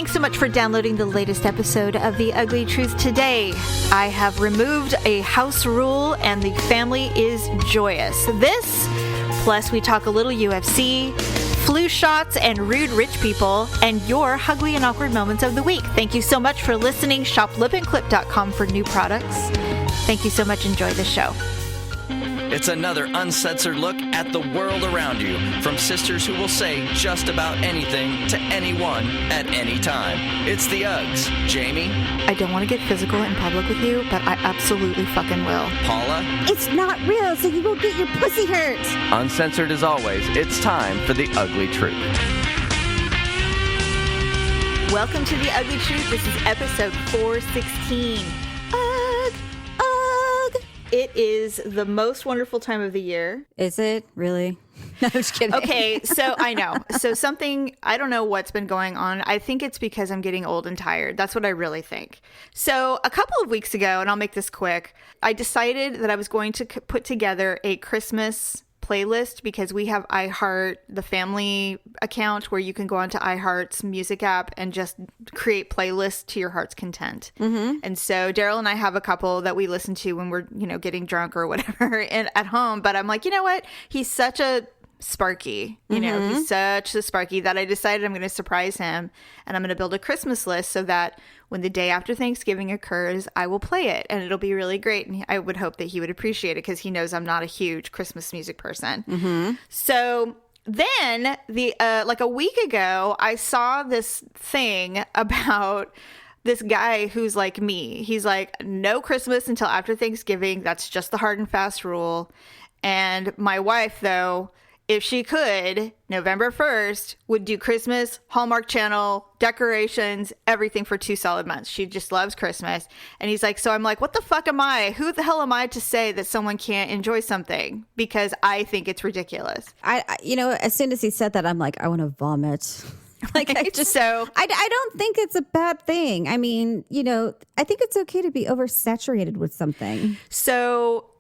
Thanks so much for downloading the latest episode of The Ugly Truth today. I have removed a house rule and the family is joyous. This, plus we talk a little UFC, flu shots and rude rich people, and your H-Uglee and Awkward Moments of the week. Thank you so much for listening. Shop lipandclip.com for new products. Thank you so much. Enjoy the show. It's another uncensored look at the world around you, from sisters who will say just about anything to anyone at any time. It's the Uggs. Jamie? I don't want to get physical in public with you, but I absolutely fucking will. Paula? It's not real, so you won't get your pussy hurt. Uncensored as always, it's time for the Ugly Truth. Welcome to the Ugly Truth. This is episode 416. It is the most wonderful time of the year. Is it? Really? No, I'm just kidding. Okay, so I know. So something, I don't know what's been going on. I think it's because I'm getting old and tired. That's what I really think. So a couple of weeks ago, and I'll make this quick, I decided that I was going to put together a Christmas playlist because we have iHeart, the family account, where you can go onto iHeart's music app and just create playlists to your heart's content. Mm-hmm. And so Daryl and I have a couple that we listen to when we're, getting drunk or whatever at home. But I'm like, you know what? He's such a Sparky, he's such a Sparky that I decided I'm going to surprise him and I'm going to build a Christmas list so that when the day after Thanksgiving occurs, I will play it and it'll be really great. And I would hope that he would appreciate it because he knows I'm not a huge Christmas music person. Mm-hmm. So then like a week ago, I saw this thing about this guy who's like me. He's like, no Christmas until after Thanksgiving. That's just the hard and fast rule. And my wife, though, if she could, November 1st, would do Christmas, Hallmark Channel, decorations, everything for 2 solid months. She just loves Christmas. And he's like, so I'm like, what the fuck am I? Who the hell am I to say that someone can't enjoy something? Because I think it's ridiculous. I as soon as he said that, I'm like, I want to vomit. Like, I don't think it's a bad thing. I mean, I think it's okay to be oversaturated with something. So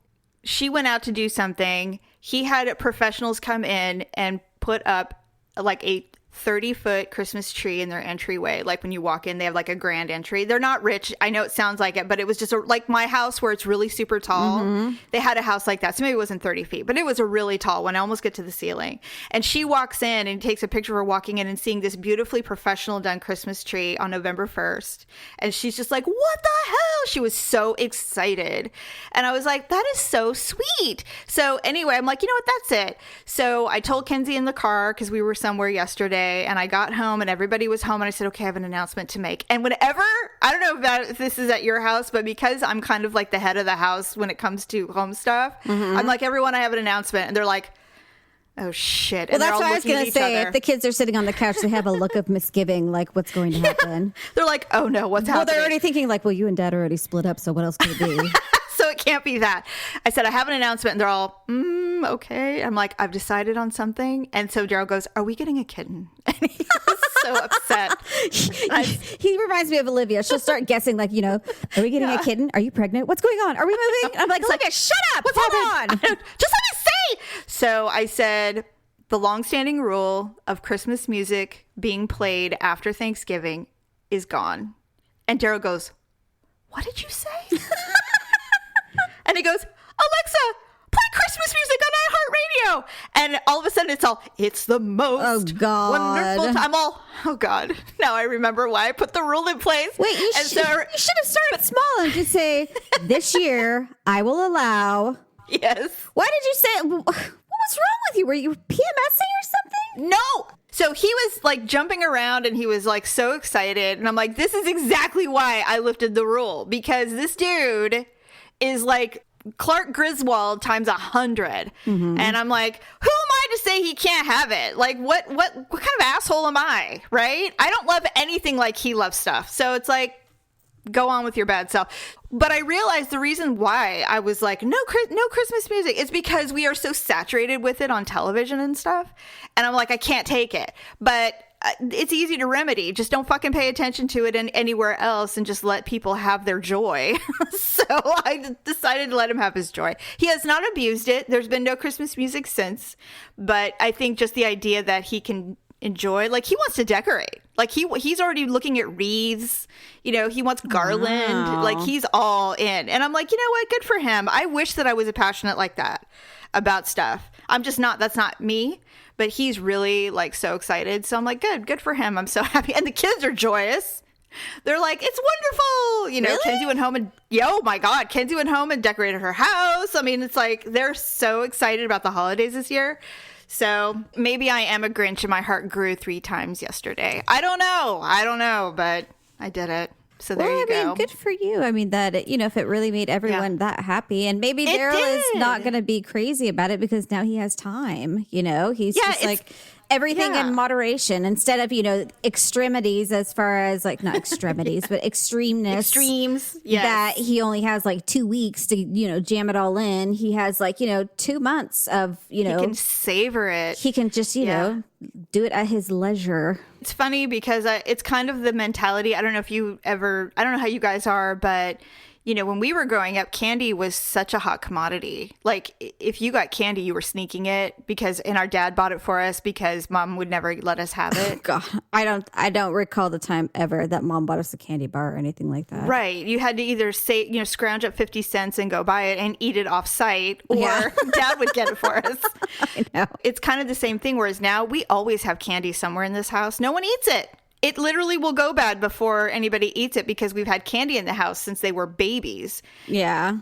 she went out to do something. He had professionals come in and put up like a 30-foot Christmas tree in their entryway. Like when you walk in, they have like a grand entry. They're not rich. I know it sounds like it, but it was just like my house where it's really super tall. Mm-hmm. They had a house like that. So maybe it wasn't 30 feet, but it was a really tall one. I almost get to the ceiling. And she walks in and takes a picture of her walking in and seeing this beautifully professional done Christmas tree on November 1st. And she's just like, what the hell? She was so excited. And I was like, that is so sweet. So anyway, I'm like, you know what? That's it. So I told Kenzie in the car because we were somewhere yesterday. And I got home and everybody was home and I said, okay, I have an announcement to make. And whenever, I don't know if this is at your house, but because I'm kind of like the head of the house when it comes to home stuff, I'm like, everyone, I have an announcement. And they're like, oh shit. Well, that's what I was going to say. If the kids are sitting on the couch, they have a look of misgiving, like what's going to happen. They're like, oh no, what's happening? Well, they're already thinking like, well, you and dad are already split up. So what else could it be? So it can't be that. I said, I have an announcement. And they're all, okay. I'm like, I've decided on something. And so Daryl goes, are we getting a kitten? And he was so upset. He reminds me of Olivia. She'll start guessing like, are we getting a kitten? Are you pregnant? What's going on? Are we moving? I'm like, Olivia, shut up. What's going on? Just let me say. So I said, the longstanding rule of Christmas music being played after Thanksgiving is gone. And Daryl goes, what did you say? And he goes, Alexa, play Christmas music on iHeartRadio. And all of a sudden it's the most wonderful time. I'm all, oh God. Now I remember why I put the rule in place. Wait, you should have started small and just say, this year I will allow. Yes. Why did you say, what was wrong with you? Were you PMSing or something? No. So he was like jumping around and he was like so excited. And I'm like, this is exactly why I lifted the rule. Because this dude is like Clark Griswold times 100. Mm-hmm. And I'm like, who am I to say he can't have it? Like, what kind of asshole am I? Right? I don't love anything like he loves stuff. So it's like, go on with your bad self. But I realized the reason why I was like, no Christmas music is because we are so saturated with it on television and stuff. And I'm like, I can't take it. But it's easy to remedy. Just don't fucking pay attention to it anywhere else and just let people have their joy. So I decided to let him have his joy. He has not abused it. There's been no Christmas music since. But I think just the idea that he can enjoy, like, he wants to decorate. Like he's already looking at wreaths. You know, he wants garland. Wow. Like he's all in. And I'm like, you know what? Good for him. I wish that I was passionate like that about stuff. I'm just not. That's not me. But he's really like so excited. So I'm like, good for him. I'm so happy. And the kids are joyous. They're like, it's wonderful. You know, Really? Kenzie went home and, oh my God, Kenzie went home and decorated her house. I mean, it's like they're so excited about the holidays this year. So maybe I am a Grinch and my heart grew 3 times yesterday. I don't know, but I did it. So there you go. I mean, good for you. I mean, that, you know, if it really made everyone that happy, and maybe Daryl is not going to be crazy about it because now he has time, you know, he's just like everything in moderation instead of, you know, extremities as far as like, not extremities, but extremes that he only has like 2 weeks to, you know, jam it all in. He has like, you know, 2 months of, you know, he can savor it. He can just, you know, do it at his leisure. It's funny because it's kind of the mentality. I don't know how you guys are, but you know, when we were growing up, candy was such a hot commodity. Like if you got candy, you were sneaking it and our dad bought it for us because mom would never let us have it. God, I don't recall the time ever that mom bought us a candy bar or anything like that. Right. You had to either scrounge up 50 cents and go buy it and eat it off site, or dad would get it for us. I know. It's kind of the same thing. Whereas now we always have candy somewhere in this house. No one eats it. It literally will go bad before anybody eats it because we've had candy in the house since they were babies. Yeah.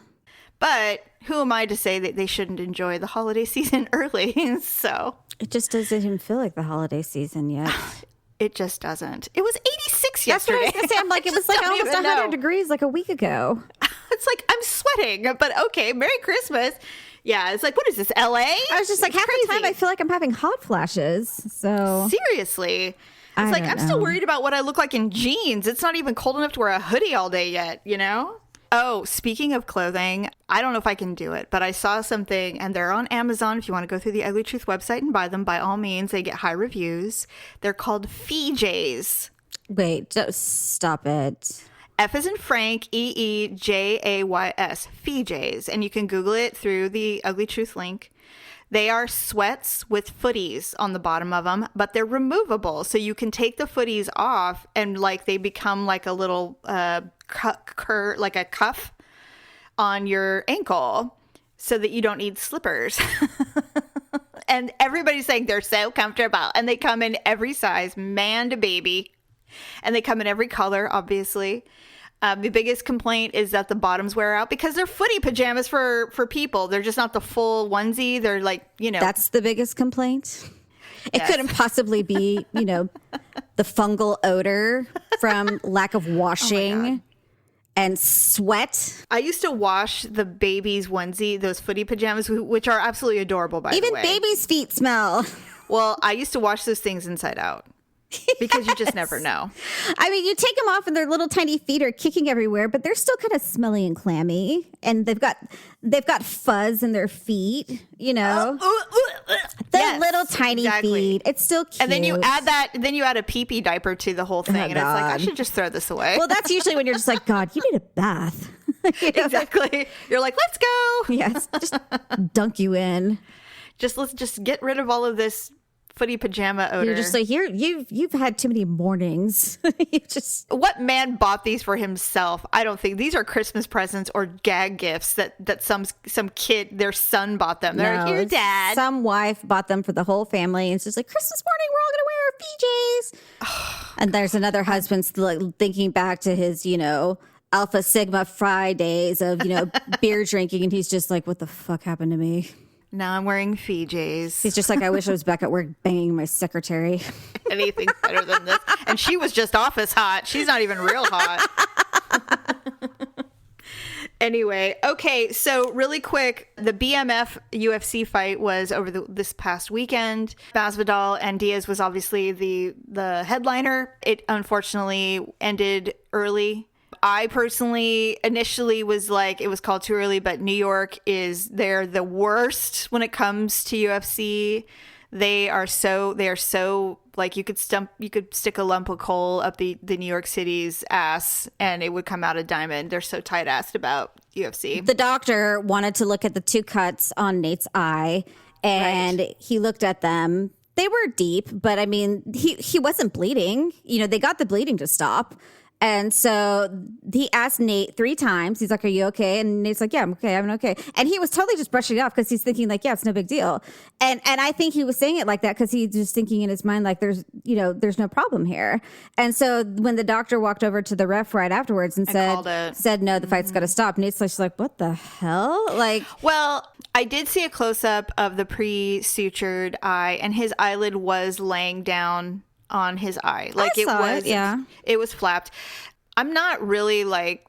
But who am I to say that they shouldn't enjoy the holiday season early? So it just doesn't even feel like the holiday season yet. It just doesn't. It was 86 yesterday. That's what I was going to say. I'm like, it was like almost 100 degrees like a week ago. It's like, I'm sweating, but okay, Merry Christmas. Yeah, it's like, what is this, LA? I was just like, half the time I feel like I'm having hot flashes. So seriously. It's like, I'm still worried about what I look like in jeans. It's not even cold enough to wear a hoodie all day yet, you know? Oh, speaking of clothing, I don't know if I can do it, but I saw something, and they're on Amazon. If you want to go through the Ugly Truth website and buy them, by all means, they get high reviews. They're called FJs. Wait, just stop it. F as in Frank, EEJAYS, FJs. And you can Google it through the Ugly Truth link. They are sweats with footies on the bottom of them, but they're removable. So you can take the footies off and like they become like a little like a cuff on your ankle so that you don't need slippers. And everybody's saying they're so comfortable. And they come in every size, man to baby. And they come in every color, obviously. The biggest complaint is that the bottoms wear out because they're footy pajamas for people. They're just not the full onesie. They're like, you know. That's the biggest complaint? It couldn't possibly be, you know, the fungal odor from lack of washing and sweat. I used to wash the baby's onesie, those footy pajamas, which are absolutely adorable, by the way. Even baby's feet smell. Well, I used to wash those things inside out. Because you just never know. I mean, you take them off and their little tiny feet are kicking everywhere, but they're still kind of smelly and clammy. And they've got fuzz in their feet, you know. The little tiny feet. It's still cute. And then you add a pee-pee diaper to the whole thing. And it's like, I should just throw this away. Well, that's usually when you're just like, God, you need a bath. You know? Exactly. You're like, let's go. Yes. Just dunk you in. Let's just get rid of all of this footy pajama odor. You're just like, you've had too many mornings. What man bought these for himself? I don't think these are Christmas presents or gag gifts that some kid, their son bought them. They're like, here, Dad. Some wife bought them for the whole family. And it's just like, Christmas morning, we're all gonna wear our PJs. And there's another husband still like, thinking back to his, you know, Alpha Sigma Fridays of, you know, beer drinking, and he's just like, what the fuck happened to me? Now I'm wearing FJs. He's just like, I wish I was back at work banging my secretary. Anything better than this. And she was just office hot. She's not even real hot. Anyway, okay, so really quick, the BMF UFC fight was over this past weekend. Masvidal and Diaz was obviously the headliner. It unfortunately ended early. I personally initially was like, it was called too early, but New York they're the worst when it comes to UFC. They are so like you could stick a lump of coal up the New York City's ass and it would come out a diamond. They're so tight-assed about UFC. The doctor wanted to look at the 2 cuts on Nate's eye, and he looked at them They were deep, but I mean, he wasn't bleeding. You know, they got the bleeding to stop. And so he asked Nate 3 times. He's like, "Are you okay?" And Nate's like, "Yeah, I'm okay. I'm okay." And he was totally just brushing it off because he's thinking like, "Yeah, it's no big deal." And I think he was saying it like that because he's just thinking in his mind like, "There's no problem here." And so when the doctor walked over to the ref right afterwards and said, "No, the fight's got to stop," Nate's just like, "What the hell?" Like, well, I did see a close up of the pre-sutured eye, and his eyelid was laying down on his eye, like it was flapped. I'm not really like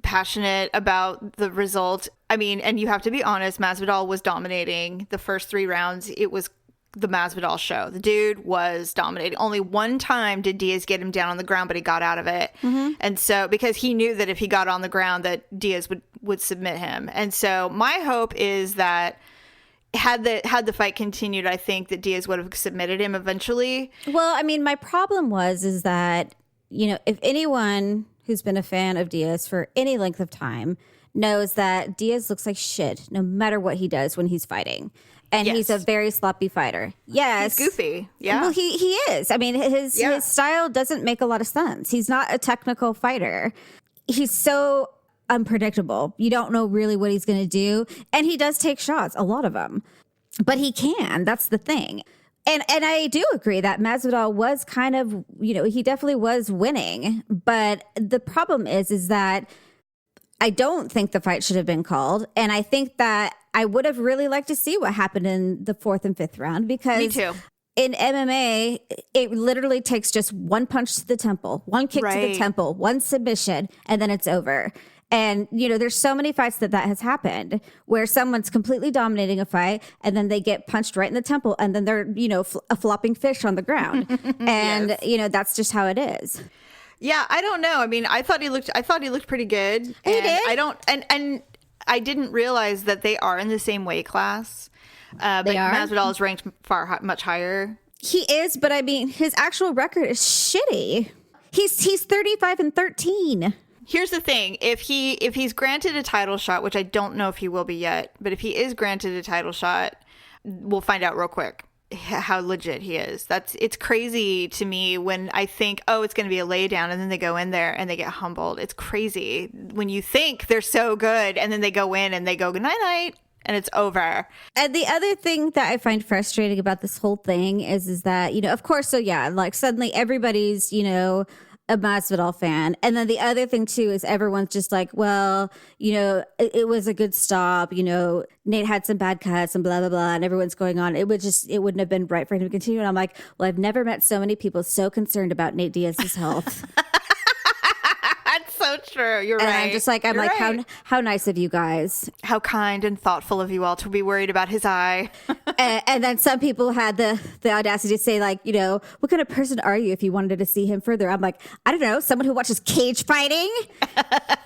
passionate about the result. I mean, and you have to be honest, Masvidal was dominating the first 3 rounds. It was the Masvidal show. The dude was dominating. Only one time did Diaz get him down on the ground, but he got out of it. And so because he knew that if he got on the ground that Diaz would submit him. And so my hope is that had the fight continued, I think that Diaz would have submitted him eventually. Well, I mean, my problem is that, you know, if anyone who's been a fan of Diaz for any length of time knows that Diaz looks like shit no matter what he does when he's fighting. And he's a very sloppy fighter. Yes. He's goofy. Yeah. Well, he is. I mean, his style doesn't make a lot of sense. He's not a technical fighter. He's so unpredictable. You don't know really what he's going to do. And he does take shots, a lot of them. But he can. That's the thing. And I do agree that Masvidal was kind of, you know, he definitely was winning. But the problem is that I don't think the fight should have been called. And I think that I would have really liked to see what happened in the 4th and 5th round because me too. In MMA, it literally takes just one punch to the temple, one kick to the temple, one submission, and then it's over. And, you know, there's so many fights that has happened where someone's completely dominating a fight and then they get punched right in the temple and then they're, you know, a flopping fish on the ground. And, you know, that's just how it is. Yeah, I don't know. I mean, I thought he looked pretty good. He did. And I didn't realize that they are in the same weight class. But Masvidal is ranked much higher. He is, but I mean, his actual record is shitty. He's 35-13. Here's the thing. If he's granted a title shot, which I don't know if he will be yet, but if he is granted a title shot, we'll find out real quick how legit he is. It's crazy to me when I think, oh, it's going to be a lay down, and then they go in there and they get humbled. It's crazy when you think they're so good and then they go in and they go night night and it's over. And the other thing that I find frustrating about this whole thing is that, you know, of course, so yeah, like suddenly everybody's, you know, a Masvidal fan. And then the other thing too is everyone's just like, well, you know, it was a good stop. You know, Nate had some bad cuts and blah, blah, blah. And everyone's going on. It wouldn't have been right for him to continue. And I'm like, well, I've never met so many people so concerned about Nate Diaz's health. That's so true. You're and right. I'm just like, how nice of you guys. How kind and thoughtful of you all to be worried about his eye. and then some people had the audacity to say, like, you know, what kind of person are you if you wanted to see him further? I'm like, I don't know, someone who watches cage fighting.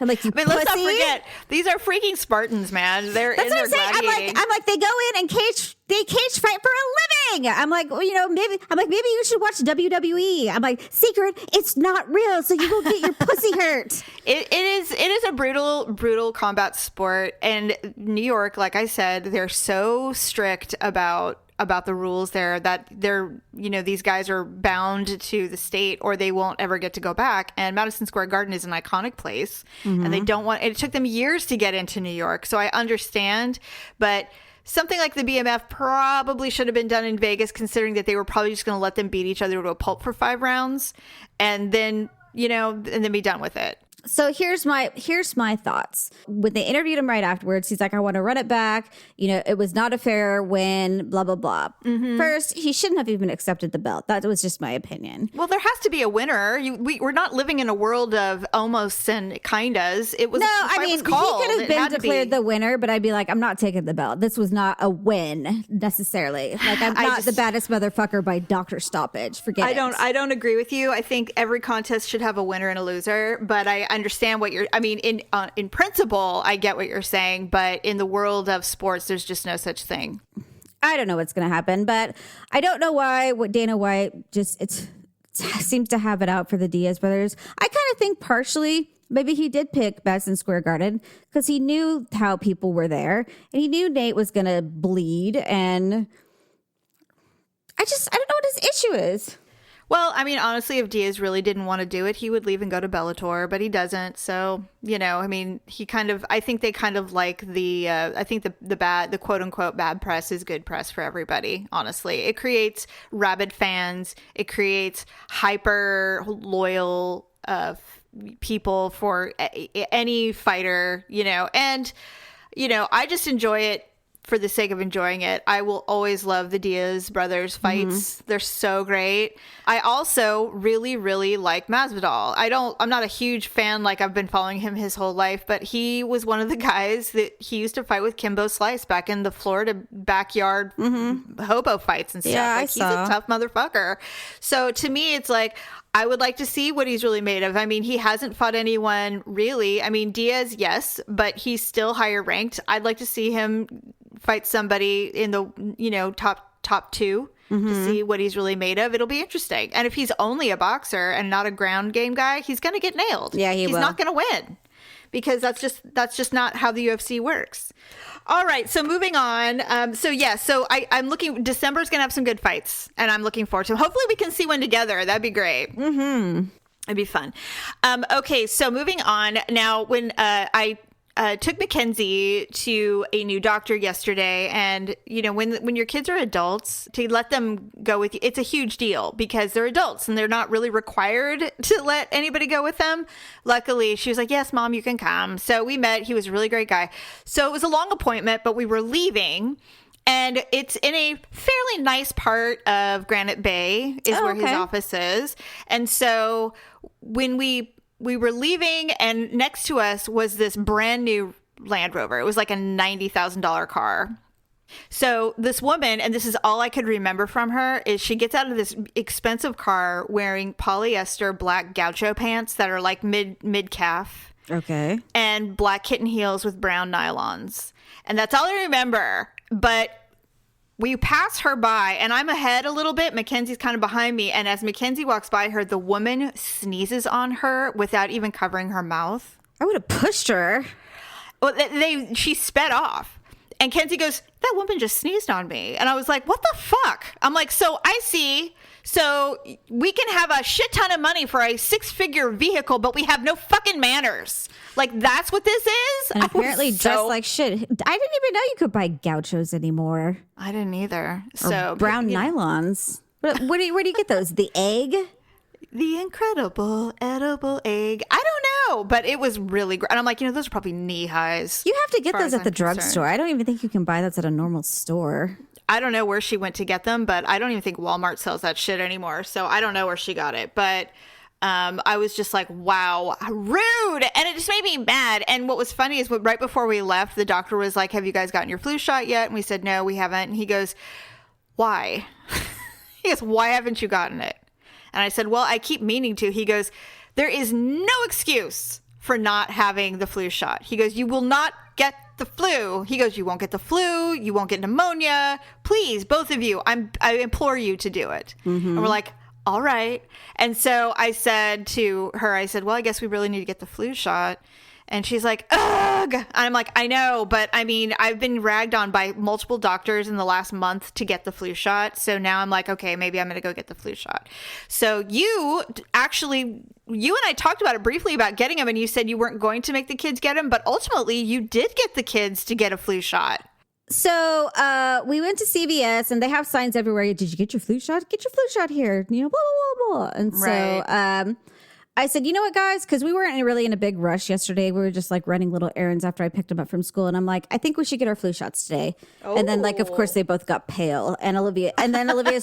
I'm like, you let's not forget, these are freaking Spartans, man. They're in there gladiating. I'm like, they go in and cage fight for a living. I'm like, well, you know, maybe you should watch WWE. I'm like, secret, it's not real, so you won't get your pussy hurt. It is a brutal combat sport, and New York, like I said, they're so strict about the rules there that they're, you know, these guys are bound to the state or they won't ever get to go back. And Madison Square Garden is an iconic place, and they don't want. It took them years to get into New York, so I understand, but something like the BMF probably should have been done in Vegas, considering that they were probably just going to let them beat each other to a pulp for 5 rounds and then, you know, and then be done with it. So here's my thoughts. When they interviewed him right afterwards, he's like, I want to run it back. You know, it was not a fair win, blah, blah, blah. First, he shouldn't have even accepted the belt. That was just my opinion. Well, there has to be a winner. We're not living in a world of almost and kindas. It was, no, I mean, he could have been declared the winner, but I'd be like, I'm not taking the belt. This was not a win necessarily. Like, I'm not the baddest motherfucker by doctor stoppage. Forget it. I don't agree with you. I think every contest should have a winner and a loser, but I understand what in principle, I get what you're saying, but in the world of sports, there's just no such thing. I don't know what's going to happen, but I don't know why Dana White just seems to have it out for the Diaz brothers. I kind of think partially maybe he did pick Madison Square Garden because he knew how people were there and he knew Nate was going to bleed, and I don't know what his issue is. Well, I mean, honestly, if Diaz really didn't want to do it, he would leave and go to Bellator, but he doesn't. So, I mean, I think they kind of like I think the quote unquote bad press is good press for everybody. Honestly, it creates rabid fans. It creates hyper loyal people for any fighter, and, I just enjoy it. For the sake of enjoying it. I will always love the Diaz brothers fights. Mm-hmm. They're so great. I also really, really like Masvidal. I'm not a huge fan, like I've been following him his whole life, but he was one of the guys that he used to fight with Kimbo Slice back in the Florida backyard hobo fights and stuff. Yeah, he's a tough motherfucker. So to me, it's like, I would like to see what he's really made of. I mean, he hasn't fought anyone really. I mean, Diaz, yes, but he's still higher ranked. I'd like to see him fight somebody in the, top two to see what he's really made of. It'll be interesting. And if he's only a boxer and not a ground game guy, he's going to get nailed. Yeah, he's not going to win because that's just not how the UFC works. All right, so moving on. So I'm looking. December's gonna have some good fights, and I'm looking forward to them. Hopefully, we can see one together. That'd be great. Mm-hmm. It'd be fun. Okay, so moving on. Now, when I took Mackenzie to a new doctor yesterday, and when your kids are adults, to let them go with you, it's a huge deal because they're adults and they're not really required to let anybody go with them. Luckily, she was like, "Yes, Mom, you can come." So we met. He was a really great guy. So it was a long appointment, but we were leaving. And it's in a fairly nice part of Granite Bay is where his office is. And so when we were leaving, and next to us was this brand new Land Rover. It was like a $90,000 car. So this woman, and this is all I could remember from her, is she gets out of this expensive car wearing polyester black gaucho pants that are like mid-calf. Okay. And black kitten heels with brown nylons. And that's all I remember. But we pass her by, and I'm ahead a little bit. Mackenzie's kind of behind me. And as Mackenzie walks by her, the woman sneezes on her without even covering her mouth. I would have pushed her. Well, she sped off. And Kenzie goes, "That woman just sneezed on me." And I was like, "What the fuck?" I'm like, "So I see. So we can have a shit ton of money for a 6-figure vehicle, but we have no fucking manners. Like, that's what this is?" And apparently dressed like shit. I didn't even know you could buy gauchos anymore. I didn't either. Or brown nylons. Where do you get those? The egg? The incredible edible egg. I don't know, but it was really great. And I'm like, those are probably knee highs. You have to get those at the drugstore. I don't even think you can buy those at a normal store. I don't know where she went to get them, but I don't even think Walmart sells that shit anymore. So I don't know where she got it. But I was just like, wow, rude. And it just made me mad. And what was funny is right before we left, the doctor was like, "Have you guys gotten your flu shot yet?" And we said, "No, we haven't." And he goes, "Why?" He goes, "Why haven't you gotten it?" And I said, "Well, I keep meaning to." He goes, "There is no excuse for not having the flu shot." He goes, "You will not get the flu." He goes, "You won't get the flu. You won't get pneumonia. Please, both of you, I implore you to do it." Mm-hmm. And we're like, "All right." And so I said to her, "Well, I guess we really need to get the flu shot." And she's like, "Ugh." And I'm like, "I know, but I mean, I've been ragged on by multiple doctors in the last month to get the flu shot. So now I'm like, okay, maybe I'm going to go get the flu shot." So you and I talked about it briefly about getting them, and you said you weren't going to make the kids get them, but ultimately you did get the kids to get a flu shot. So we went to CVS, and they have signs everywhere. "Did you get your flu shot? Get your flu shot here." Blah, blah, blah, blah. And so I said, "You know what, guys?" Because we weren't really in a big rush yesterday. We were just like running little errands after I picked them up from school. And I'm like, "I think we should get our flu shots today." Oh. And then, of course, they both got pale. And Olivia's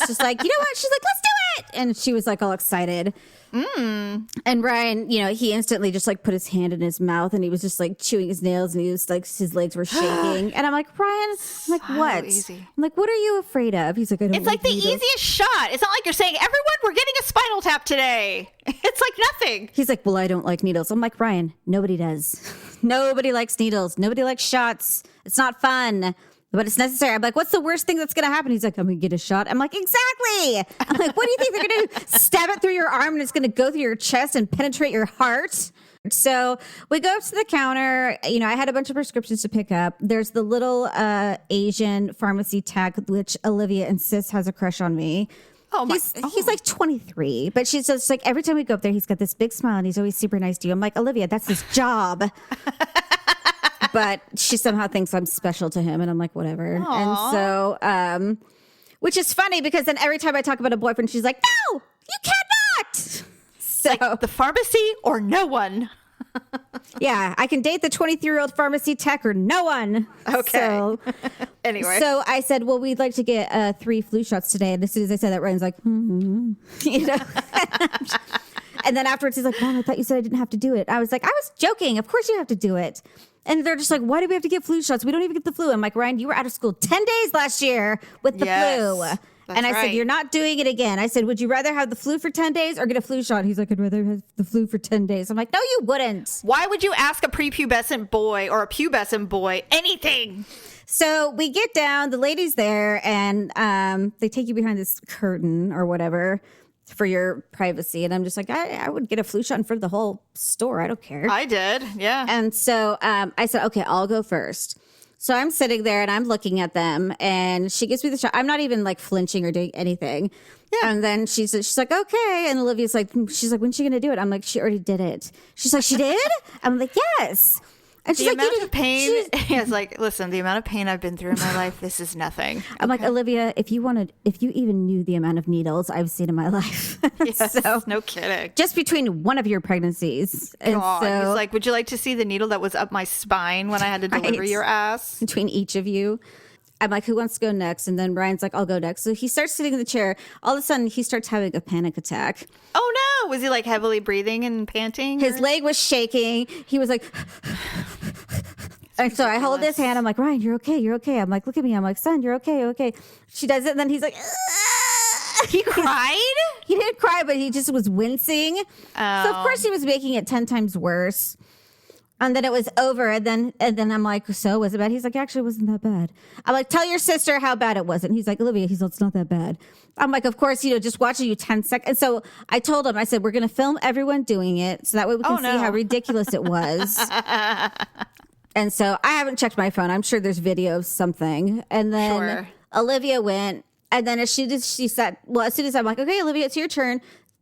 just like, "You know what?" She's like, "Let's do it." And she was like all excited. And Ryan, he instantly just like put his hand in his mouth, and he was just like chewing his nails, and he was like, his legs were shaking. And I'm like, "Ryan," I'm like, "What?" Easy. I'm like, "What are you afraid of?" He's like, "I don't It's like the easiest shot. It's not like you're saying, "Everyone, we're getting a spinal tap today." It's like nothing. He's like, "Well, I don't like needles." I'm like, "Ryan, nobody does. Nobody likes needles. Nobody likes shots. It's not fun, but it's necessary." I'm like, "What's the worst thing that's going to happen?" He's like, "I'm going to get a shot." I'm like, "Exactly." I'm like, "What do you think they're going to do? Stab it through your arm and it's going to go through your chest and penetrate your heart?" So we go up to the counter. You know, I had a bunch of prescriptions to pick up. There's the little Asian pharmacy tech, which Olivia insists has a crush on me. He's like 23, but she's just like, every time we go up there, he's got this big smile and he's always super nice to you. I'm like, Olivia, that's his job. But she somehow thinks I'm special to him, and I'm like, whatever. Aww. And so, which is funny because then every time I talk about a boyfriend, she's like, no, you cannot. So like the pharmacy or no one. Yeah, I can date the 23-year-old pharmacy tech or no one. Okay. So, anyway. So I said, well, we'd like to get 3 flu shots today. And as soon as I said that, Ryan's like, you know. And then afterwards, he's like, Mom, I thought you said I didn't have to do it. I was like, I was joking. Of course you have to do it. And they're just like, why do we have to get flu shots? We don't even get the flu. I'm like, Ryan, you were out of school 10 days last year with the flu. And I said, you're not doing it again. I said, would you rather have the flu for 10 days or get a flu shot? He's like, I'd rather have the flu for 10 days. I'm like, no, you wouldn't. Why would you ask a prepubescent boy or a pubescent boy anything? So we get down, the lady's there, and they take you behind this curtain or whatever for your privacy. And I'm just like, I would get a flu shot in front of the whole store. I don't care. I did. Yeah. And so I said, okay, I'll go first. So I'm sitting there and I'm looking at them, and she gives me the shot. I'm not even like flinching or doing anything. Yeah. And then she's like, okay. And Olivia's like, when's she going to do it? I'm like, she already did it. She's like, she did? I'm like, yes. And she's the like, amount of pain. It's like, listen, the amount of pain I've been through in my life, this is nothing. I'm like, Olivia, if you even knew the amount of needles I've seen in my life. Yes, so, no kidding. Just between one of your pregnancies. And God, so, he's like, would you like to see the needle that was up my spine when I had to deliver your ass? Between each of you. I'm like, who wants to go next? And then Brian's like, I'll go next. So he starts sitting in the chair. All of a sudden, he starts having a panic attack. Oh, no. Was he like heavily breathing and panting? His leg was shaking. He was like... And so I hold his hand. I'm like, Ryan, you're okay. You're okay. I'm like, look at me. I'm like, son, you're okay. Okay. She does it. And then he's like, he cried? He didn't cry, but he just was wincing. Oh. So of course he was making it 10 times worse. And then it was over. And then I'm like, so was it bad? He's like, actually, it wasn't that bad. I'm like, tell your sister how bad it wasn't. He's like, Olivia, it's not that bad. I'm like, of course, just watching you 10 seconds. And so I told him, I said, we're going to film everyone doing it. So that way we can see how ridiculous it was. And so I haven't checked my phone. I'm sure there's video of something. And then Olivia went. And then as soon as I'm like, okay, Olivia, it's your turn.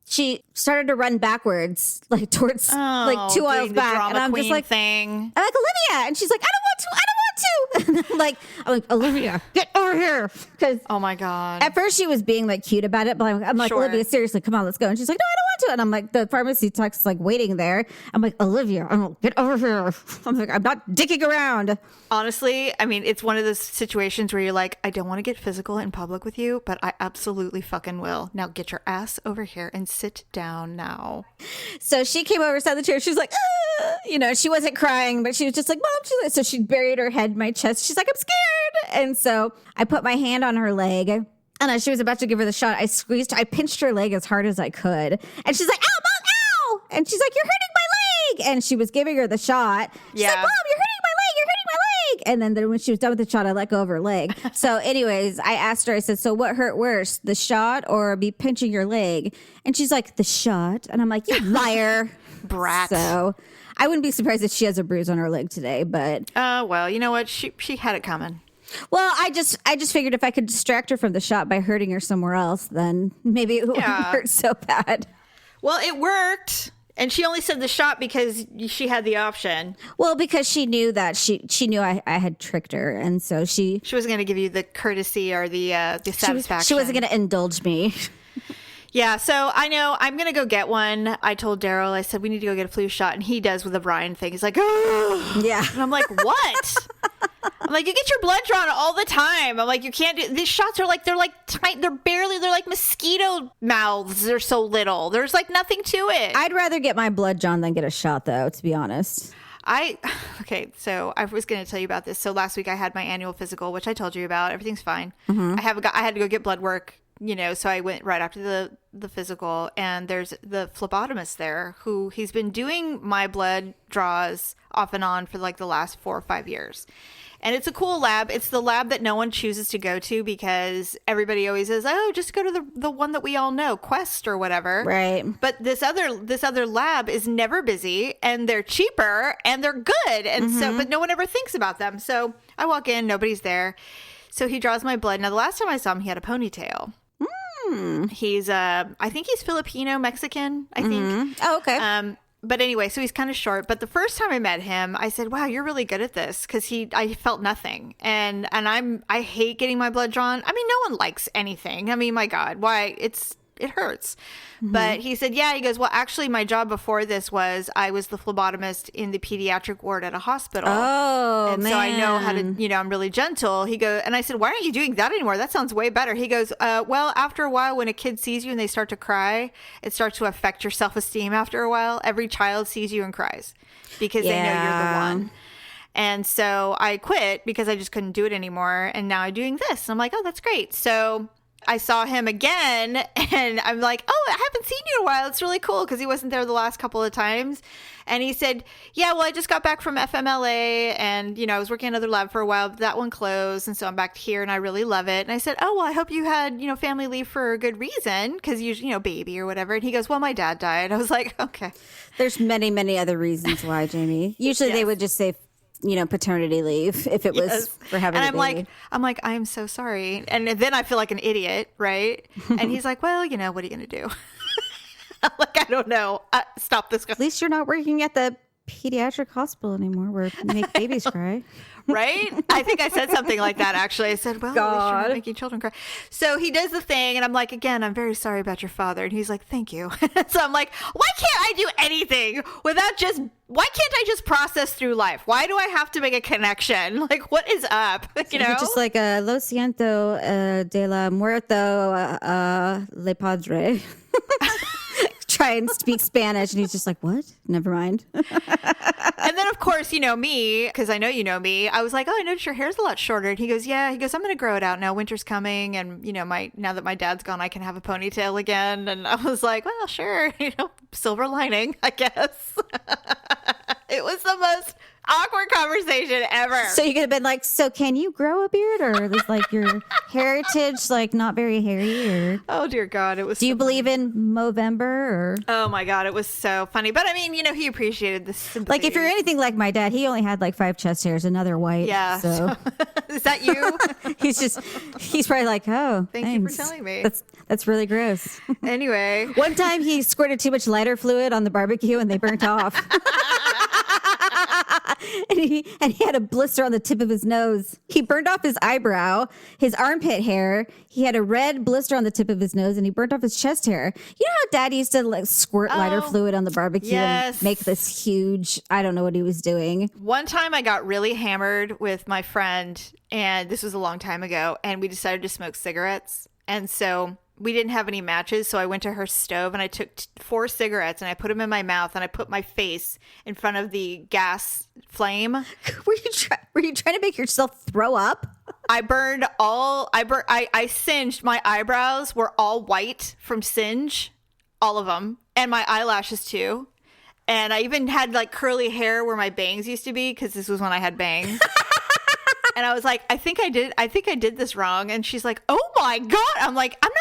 She started to run backwards, like towards like 2 aisles back. And I'm just like, I'm like, Olivia. And she's like, I don't want to. And I'm like, Olivia, get over here. Because oh my God. At first she was being like cute about it, but I'm like, Olivia, seriously, come on, let's go. And she's like, no, I don't want to. And I'm like, the pharmacy tech's like waiting there. I'm like, Olivia, get over here. I'm like, I'm not dicking around. Honestly, I mean, it's one of those situations where you're like, I don't want to get physical in public with you, but I absolutely fucking will. Now get your ass over here and sit down now. So she came over, sat in the chair. She was like, she wasn't crying, but she was just like, Mom. So she buried her head in my chest. She's like, I'm scared. And so I put my hand on her leg. And as she was about to give her the shot, I pinched her leg as hard as I could. And she's like, ow, Mom, ow. And she's like, you're hurting my leg. And she was giving her the shot. She's like, Mom, you're hurting my leg. You're hurting my leg. And then when she was done with the shot, I let go of her leg. So anyways, I asked her, I said, so what hurt worse, the shot or me pinching your leg? And she's like, the shot. And I'm like, you liar. Brat. So I wouldn't be surprised if she has a bruise on her leg today, but... well, you know what? She had it coming. Well, I just figured if I could distract her from the shot by hurting her somewhere else, then maybe it wouldn't hurt so bad. Well, it worked. And she only said the shot because she had the option. Well, because she knew that she knew I had tricked her. And so she wasn't going to give you the courtesy or the satisfaction. She wasn't going to indulge me. Yeah, so I know I'm going to go get one. I told Daryl, I said, we need to go get a flu shot. And he does with the Brian thing. He's like, oh. Yeah. And I'm like, what? I'm like, you get your blood drawn all the time. I'm like, you can't do these shots are like, they're like mosquito mouths. They're so little. There's like nothing to it. I'd rather get my blood drawn than get a shot, though, to be honest. Okay, so I was going to tell you about this. So last week I had my annual physical, which I told you about. Everything's fine. Mm-hmm. I had to go get blood work so I went right after the physical, and there's the phlebotomist there who he's been doing my blood draws off and on for like the last 4 or 5 years. And it's a cool lab. It's the lab that no one chooses to go to because everybody always says, "Oh, just go to the one that we all know, Quest or whatever." Right. But this other lab is never busy, and they're cheaper and they're good. And so, but no one ever thinks about them. So I walk in, nobody's there. So he draws my blood. Now, the last time I saw him, he had a ponytail. He's I think he's Filipino Mexican, I think. Oh, okay. But anyway, so he's kind of short. But the first time I met him, I said, "Wow, you're really good at this," because I felt nothing, and I hate getting my blood drawn. I mean, no one likes anything. I mean, my God, why? It hurts. But he said, yeah, he goes, "Well, actually, my job before this was I was the phlebotomist in the pediatric ward at a hospital. Oh, and man. so I know how to, I'm really gentle." He goes, and I said, "Why aren't you doing that anymore? That sounds way better." He goes, "Well, after a while, when a kid sees you and they start to cry, it starts to affect your self-esteem after a while. Every child sees you and cries because they know you're the one." And so I quit because I just couldn't do it anymore. And now I'm doing this. And I'm like, "Oh, that's great." So I saw him again, and I'm like, "Oh, I haven't seen you in a while. It's really cool," because he wasn't there the last couple of times. And he said, "Yeah, well, I just got back from FMLA, and, I was working at another lab for a while, but that one closed, and so I'm back here, and I really love it." And I said, "Oh, well, I hope you had, family leave for a good reason, because you, baby or whatever." And he goes, "Well, my dad died." I was like, "Okay." There's many, many other reasons why, Jamie. Usually they would just say, paternity leave if it was for having a baby. I'm like, "I am so sorry." And then I feel like an idiot, right? And he's like, "Well, what are you going to do?" I'm like, "I don't know. Stop this." At least you're not working at the pediatric hospital anymore where you make babies cry. Right? I think I said something like that, actually. I said, "Well, at least you're not making children cry." So he does the thing, and I'm like, "Again, I'm very sorry about your father." And he's like, "Thank you." So I'm like, why can't I do anything why can't I just process through life? Why do I have to make a connection? Like, what is up? You're just like, "Lo siento de la muerto le padre." Try and speak Spanish, and he's just like, "What? Never mind." And then, of course, me, because I know you know me. I was like, "Oh, I noticed your hair's a lot shorter." And he goes, "Yeah." He goes, "I'm going to grow it out now. Winter's coming, and now that my dad's gone, I can have a ponytail again." And I was like, "Well, sure, silver lining, I guess." It was the most awkward conversation ever. So you could have been like, "So can you grow a beard, or is like your heritage like not very hairy?" Or oh dear God, it was. Do you believe in Movember? Or oh my God, it was so funny. But I mean, he appreciated the sympathy. Like if you're anything like my dad, he only had like 5 chest hairs, another white. Yeah. So is that you? he's probably like, "Oh, thank you for telling me. That's really gross." Anyway, one time he squirted too much lighter fluid on the barbecue and they burnt off. And he had a blister on the tip of his nose. He burned off his eyebrow, his armpit hair. He had a red blister on the tip of his nose, and he burnt off his chest hair. You know how Dad used to like squirt lighter fluid on the barbecue and make this huge, I don't know what he was doing. One time I got really hammered with my friend, and this was a long time ago, and we decided to smoke cigarettes. And so we didn't have any matches, so I went to her stove and I took 4 cigarettes and I put them in my mouth and I put my face in front of the gas flame. Were you trying to make yourself throw up? I singed. My eyebrows were all white from singe, all of them, and my eyelashes too. And I even had like curly hair where my bangs used to be, because this was when I had bangs. And I was like, I think I did this wrong. And she's like, "Oh my God." I'm like, I'm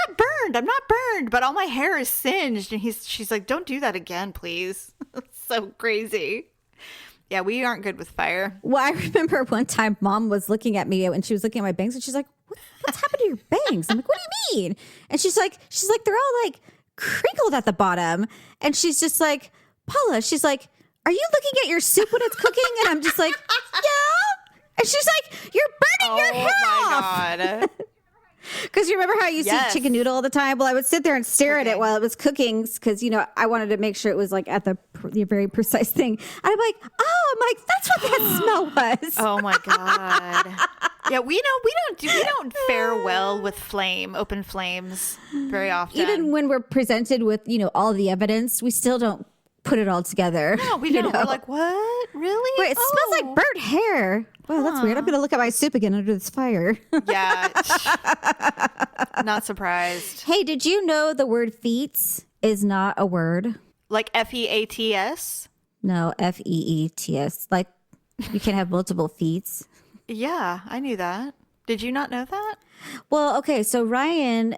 not burned, but all my hair is singed. And she's like, "Don't do that again, please." So crazy. Yeah, we aren't good with fire. Well, I remember one time Mom was looking at me and she was looking at my bangs and she's like, "What's happened to your bangs?" I'm like, "What do you mean?" And she's like, "They're all like crinkled at the bottom." And she's just like, "Paula," she's like, "Are you looking at your soup when it's cooking?" And I'm just like, "Yeah." And she's like, "You're burning your hair off." Oh my God. Because you remember how you see chicken noodle all the time? Well, I would sit there and stare at it while it was cooking because, I wanted to make sure it was like at the very precise thing. And I'm like, that's what that smell was. Oh my God. Yeah, we don't fare well with open flames very often. Even when we're presented with, all the evidence, we still don't put it all together. No, we don't. We're like, what? Really? Wait, it smells like burnt hair. Wow, that's weird. I'm going to look at my soup again under this fire. Yeah. Not surprised. Hey, did you know the word feets is not a word? Like F-E-A-T-S? No, F-E-E-T-S. Like you can have multiple feets. Yeah, I knew that. Did you not know that? Well, okay, so Ryan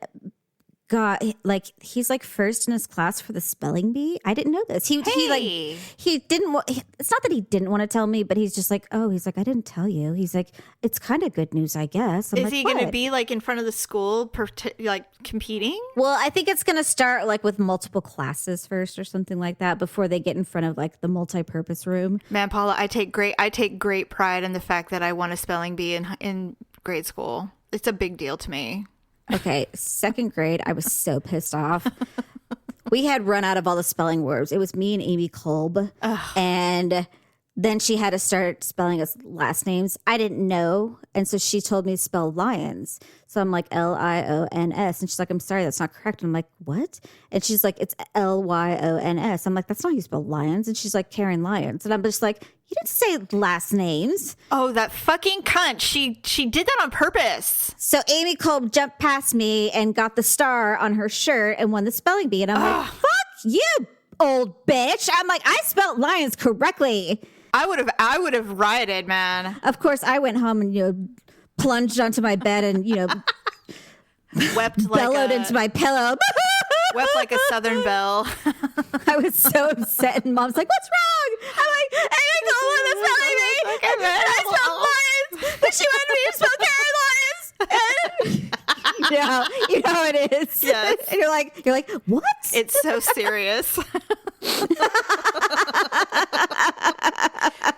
got like he's like first in his class for the spelling bee. I didn't know this. He didn't. It's not that he didn't want to tell me, but he's just like, oh, he's like, I didn't tell you. He's like, it's kind of good news, I guess. Is he going to be like in front of the school, like competing? Well, I think it's going to start like with multiple classes first or something like that before they get in front of like the multi-purpose room. Man, Paula, I take great pride in the fact that I won a spelling bee in grade school. It's a big deal to me. Okay, second grade, I was so pissed off. We had run out of all the spelling words. It was me and Amy Kolb. Ugh. And then she had to start spelling us last names. I didn't know. And so she told me to spell lions. So I'm like, L-I-O-N-S. And she's like, I'm sorry, that's not correct. And I'm like, what? And she's like, it's L-Y-O-N-S. I'm like, that's not how you spell lions. And she's like, Karen Lyons. And I'm just like, you didn't say last names. Oh, that fucking cunt. She did that on purpose. So Amy Kolb jumped past me and got the star on her shirt and won the spelling bee. And I'm like, fuck you, old bitch. I'm like, I spelled lions correctly. I would have rioted, man. Of course, I went home and, plunged onto my bed and, wept like bellowed into my pillow. Wept like a Southern belle. I was so upset, and Mom's like, "What's wrong?" I'm like, "I didn't go on the spelling bee, and I spelled lions, but she wanted me to spell Karen Lyons." And you know how it is. Yes. And you're like, what? It's so serious.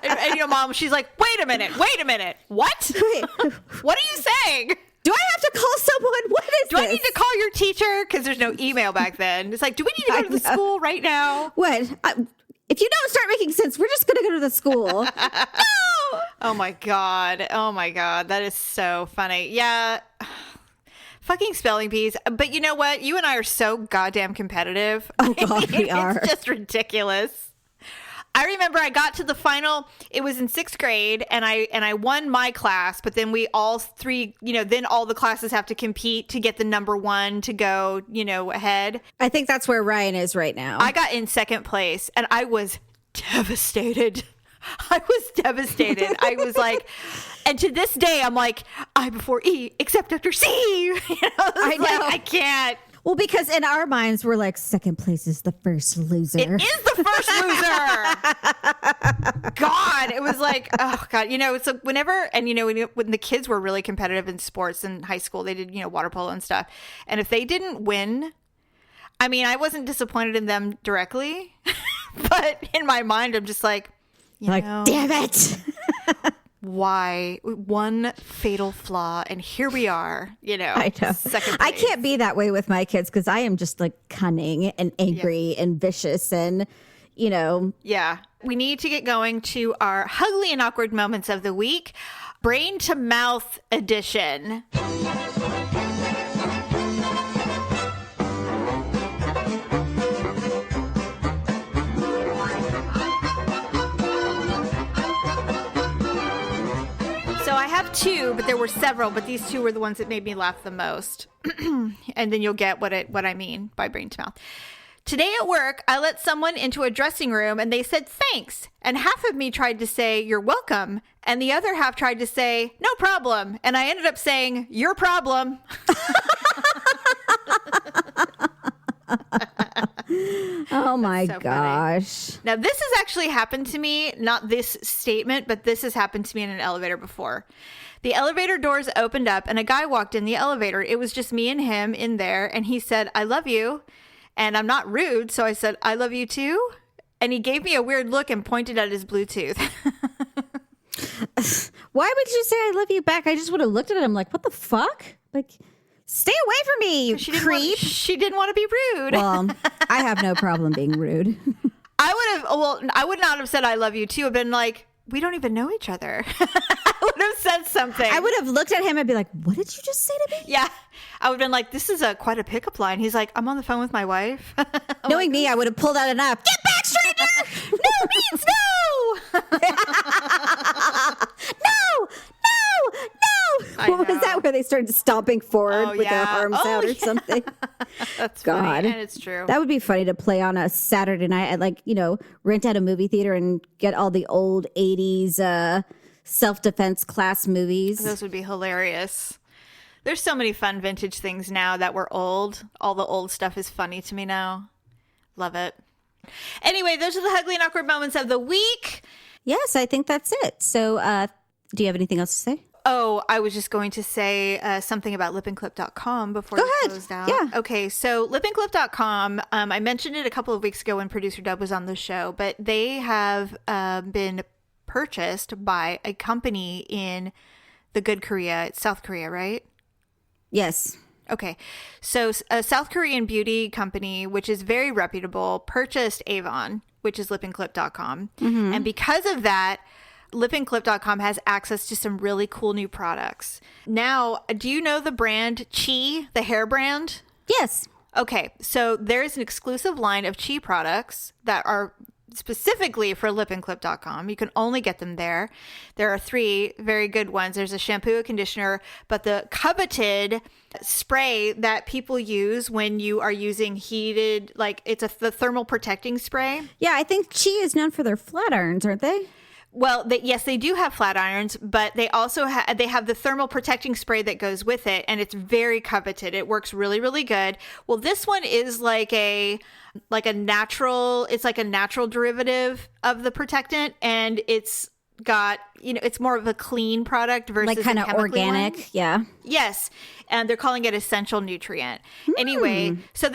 and Mom, she's like, wait a minute. What? What are you saying? Do I have to call someone? What is Do I need to call your teacher? Because there's no email back then. It's like, do we need to go to the school right now? What? If you don't start making sense, we're just going to go to the school. No! Oh, my God. That is so funny. Yeah. Fucking spelling bees. But you know what? You and I are so goddamn competitive. Oh, God, we are. It's just ridiculous. I remember I got to the final, it was in 6th grade, and I won my class, but then we all three, then all the classes have to compete to get the number one to go, ahead. I think that's where Ryan is right now. I got in 2nd place, and I was devastated. I was like, and to this day, I'm like, I before E, except after C. I know. Like, I can't. Well, because in our minds, we're like, 2nd place is the first loser. It is the first loser. God, it was like, oh, God. It's like whenever, and, when the kids were really competitive in sports in high school, they did, water polo and stuff. And if they didn't win, I mean, I wasn't disappointed in them directly. But in my mind, I'm just like, damn it. Why? One fatal flaw, and here we are, I know. 2nd place. I can't be that way with my kids because I am just like cunning and angry and vicious and, Yeah. We need to get going to our H-Uglee and Awkward Moments of the week. Brain to Mouth edition. So I have 2, but there were several, but these 2 were the ones that made me laugh the most. And then you'll get what I mean by brain to mouth. Today at work, I let someone into a dressing room and they said, thanks. And half of me tried to say, you're welcome. And the other half tried to say, no problem. And I ended up saying, your problem. Oh my gosh. Funny. Now, this has actually happened to me, not this statement, but this has happened to me in an elevator before. The elevator doors opened up and a guy walked in the elevator. It was just me and him in there. And he said, I love you. And I'm not rude. So I said, I love you too. And he gave me a weird look and pointed at his Bluetooth. Why would you say I love you back? I just would have looked at him like, what the fuck? Like, stay away from me, you creep. She didn't want to be rude. Well, I have no problem being rude. I would not have said I love you too. I've been like, we don't even know each other. I would have said something. I would have looked at him and be like, what did you just say to me? Yeah. I would have been like, this is quite a pickup line. He's like, I'm on the phone with my wife. Knowing me, I would have pulled out an app. Get back straight now! means no! No! What was that where they started stomping forward with their arms out or something? That's God. funny, and it's true. That would be funny to play on a Saturday night at rent out a movie theater and get all the old 80s self-defense class movies. Those would be hilarious. There's so many fun vintage things now that were old. All the old stuff is funny to me now. Love it. Anyway, those are the H-Uglee and Awkward Moments of the week. Yes, I think that's it. So do you have anything else to say? Oh, I was just going to say something about lipandclip.com before you closed out. Yeah. Okay, so lipandclip.com, I mentioned it a couple of weeks ago when Producer Dub was on the show, but they have been purchased by a company in the good Korea. It's South Korea, right? Yes. Okay, so a South Korean beauty company, which is very reputable, purchased Avon, which is lipandclip.com. Mm-hmm. And because of that, lipandclip.com has access to some really cool new products. Now, do you know the brand Chi, the hair brand? Yes. Okay, so there's an exclusive line of Chi products that are specifically for lipandclip.com. You can only get them there. There are 3 very good ones. There's a shampoo, a conditioner, but the coveted spray that people use when you are using heated, the thermal protecting spray. Yeah, I think Chi is known for their flat irons, aren't they? Well, yes, they do have flat irons, but they also they have the thermal protecting spray that goes with it, and it's very coveted. It works really, really good. Well, this one is like a natural derivative of the protectant, and it's got, it's more of a clean product versus like kind of organic. One. Yeah. Yes. And they're calling it essential nutrient. Anyway, so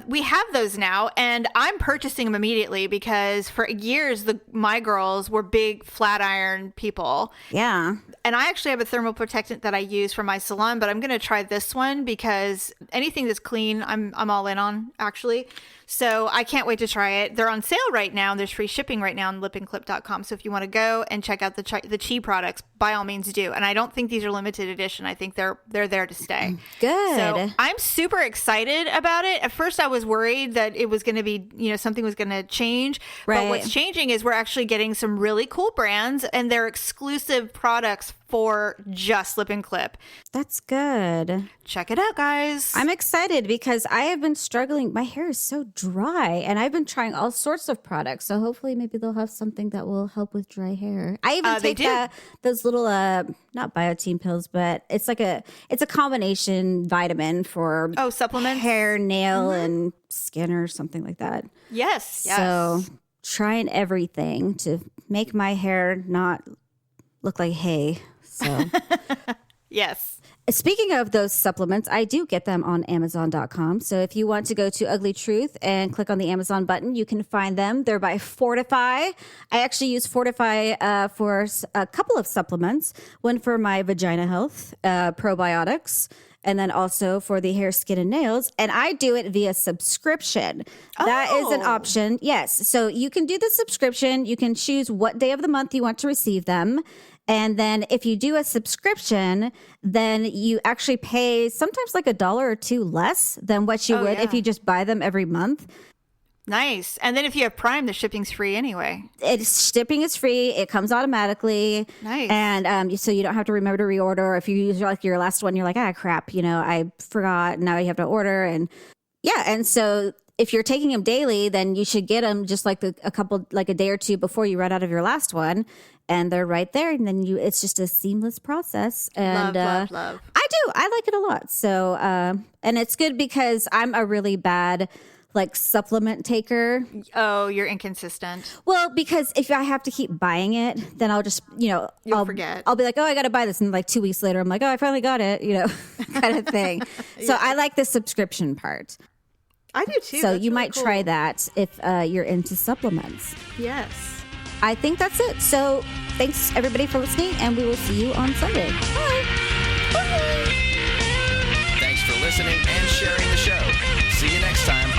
we have those now, and I'm purchasing them immediately because for years, my girls were big flat iron people. Yeah. And I actually have a thermal protectant that I use for my salon, but I'm going to try this one because anything that's clean, I'm all in on, actually. So I can't wait to try it. They're on sale right now, and there's free shipping right now on lipandclip.com. So if you want to go and check out the Chi products, by all means do. And I don't think these are limited edition. I think they're there to stay. Good. So I'm super excited about it. At first, I was worried that it was going to be, something was going to change. Right. But what's changing is we're actually getting some really cool brands, and they're exclusive products for just Lip and Clip. That's good. Check it out, guys. I'm excited because I have been struggling. My hair is so dry, and I've been trying all sorts of products. So hopefully maybe they'll have something that will help with dry hair. I even take those little, not biotin pills, but it's a combination vitamin for supplements, hair, nail, and skin or something like that. Yes. So trying everything to make my hair not look like hay. So yes. Speaking of those supplements, I do get them on Amazon.com. So if you want to go to Ugly Truth and click on the Amazon button, you can find them. They're by Fortify. I actually use Fortify for a couple of supplements. One for my vagina health, probiotics, and then also for the hair, skin, and nails. And I do it via subscription. That is an option. Yes. So you can do the subscription. You can choose what day of the month you want to receive them. And then if you do a subscription, then you actually pay sometimes like $1 or $2 less than what you would if you just buy them every month. Nice. And then if you have Prime, the shipping's free anyway. Shipping is free. It comes automatically. Nice. And so you don't have to remember to reorder. Or if you use your last one, you're like, crap, I forgot. Now you have to order. And and so if you're taking them daily, then you should get them just like a day or two before you run out of your last one. And they're right there. And then it's just a seamless process. And love. I do. I like it a lot. So, and it's good because I'm a really bad supplement taker. Oh, you're inconsistent. Well, because if I have to keep buying it, then I'll just, I'll forget. I'll be like, I got to buy this. And 2 weeks later, I'm like, I finally got it, kind of thing. So I like the subscription part. I do too. So you might try that if you're into supplements. Yes. I think that's it. So thanks everybody for listening, and we will see you on Sunday. Bye. Thanks for listening and sharing the show. See you next time